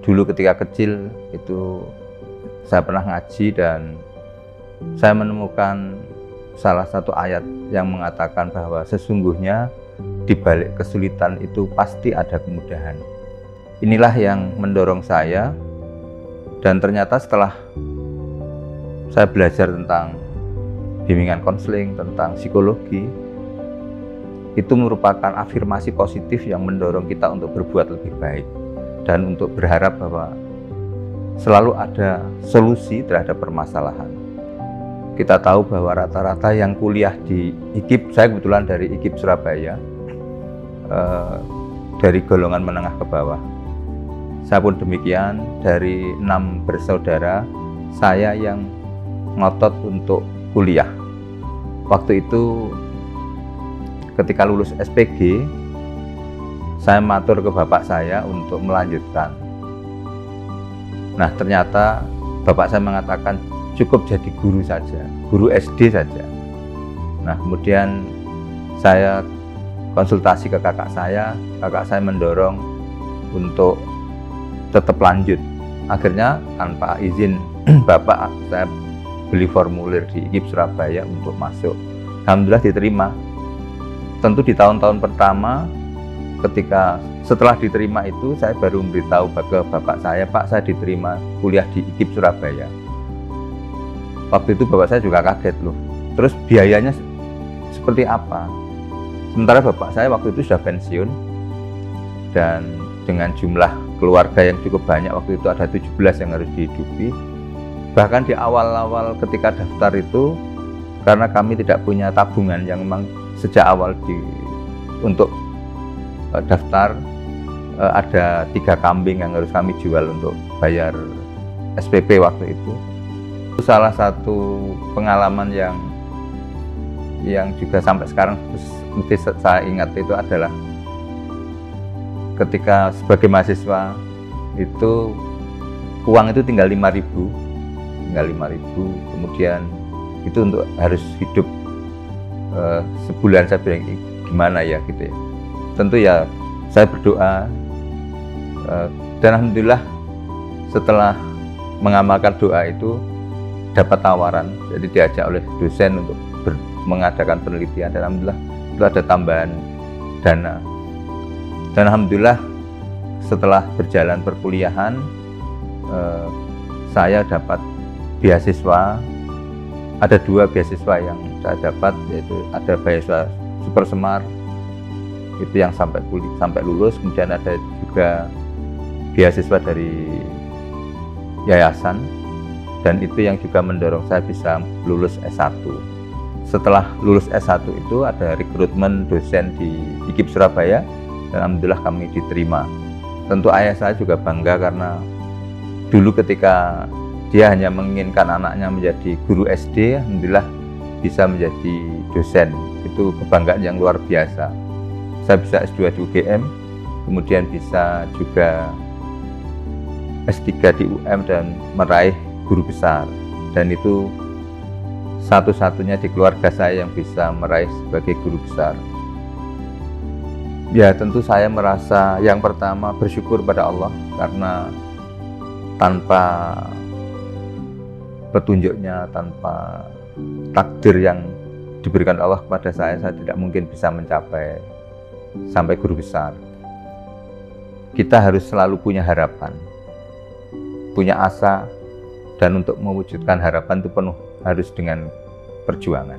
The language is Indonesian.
dulu ketika kecil itu saya pernah ngaji dan saya menemukan salah satu ayat yang mengatakan bahwa sesungguhnya di balik kesulitan itu pasti ada kemudahan. Inilah yang mendorong saya, dan ternyata setelah saya belajar tentang bimbingan konseling, tentang psikologi, itu merupakan afirmasi positif yang mendorong kita untuk berbuat lebih baik dan untuk berharap bahwa selalu ada solusi terhadap permasalahan. Kita tahu bahwa rata-rata yang kuliah di IKIP, saya kebetulan dari IKIP Surabaya, dari golongan menengah ke bawah. Saya pun demikian, dari 6 bersaudara, saya yang ngotot untuk kuliah. Waktu itu ketika lulus SPG, saya matur ke bapak saya untuk melanjutkan. Nah, ternyata bapak saya mengatakan cukup jadi guru saja, guru SD saja. Nah, kemudian saya konsultasi ke kakak saya mendorong untuk tetap lanjut. Akhirnya tanpa izin bapak, saya beli formulir di IKIP Surabaya untuk masuk. Alhamdulillah diterima. Tentu di tahun-tahun pertama, ketika setelah diterima itu, saya baru memberitahu ke bapak saya, Pak, saya diterima kuliah di IKIP Surabaya. Waktu itu bapak saya juga kaget loh. Terus biayanya seperti apa? Sementara bapak saya waktu itu sudah pensiun dan dengan jumlah keluarga yang cukup banyak, waktu itu ada 17 yang harus dihidupi. Bahkan di awal-awal ketika daftar itu, karena kami tidak punya tabungan yang memang sejak awal untuk daftar, ada 3 kambing yang harus kami jual untuk bayar SPP waktu itu. Salah satu pengalaman yang juga sampai sekarang mesti saya ingat itu adalah ketika sebagai mahasiswa itu uang itu tinggal 5.000, kemudian itu untuk harus hidup sebulan. Saya bilang gimana ya gitu ya. Tentu ya saya berdoa, dan alhamdulillah setelah mengamalkan doa itu dapat tawaran, jadi diajak oleh dosen untuk mengadakan penelitian, dan alhamdulillah itu ada tambahan dana. Dan alhamdulillah setelah berjalan perkuliahan, saya dapat beasiswa. Ada 2 beasiswa yang saya dapat, yaitu ada beasiswa Super Semar itu yang sampai lulus, kemudian ada juga beasiswa dari yayasan, dan itu yang juga mendorong saya bisa lulus S1. Setelah lulus S1 itu ada rekrutmen dosen di IKIP Surabaya, dan alhamdulillah kami diterima. Tentu ayah saya juga bangga karena dulu ketika dia hanya menginginkan anaknya menjadi guru SD, alhamdulillah bisa menjadi dosen. Itu kebanggaan yang luar biasa. Saya bisa S2 di UGM, kemudian bisa juga S3 di UM dan meraih guru besar. Dan itu satu-satunya di keluarga saya yang bisa meraih sebagai guru besar. Ya, tentu saya merasa yang pertama bersyukur pada Allah, karena tanpa petunjuknya, tanpa takdir yang diberikan Allah kepada saya tidak mungkin bisa mencapai sampai guru besar. Kita harus selalu punya harapan, punya asa, dan untuk mewujudkan harapan itu penuh harus dengan perjuangan.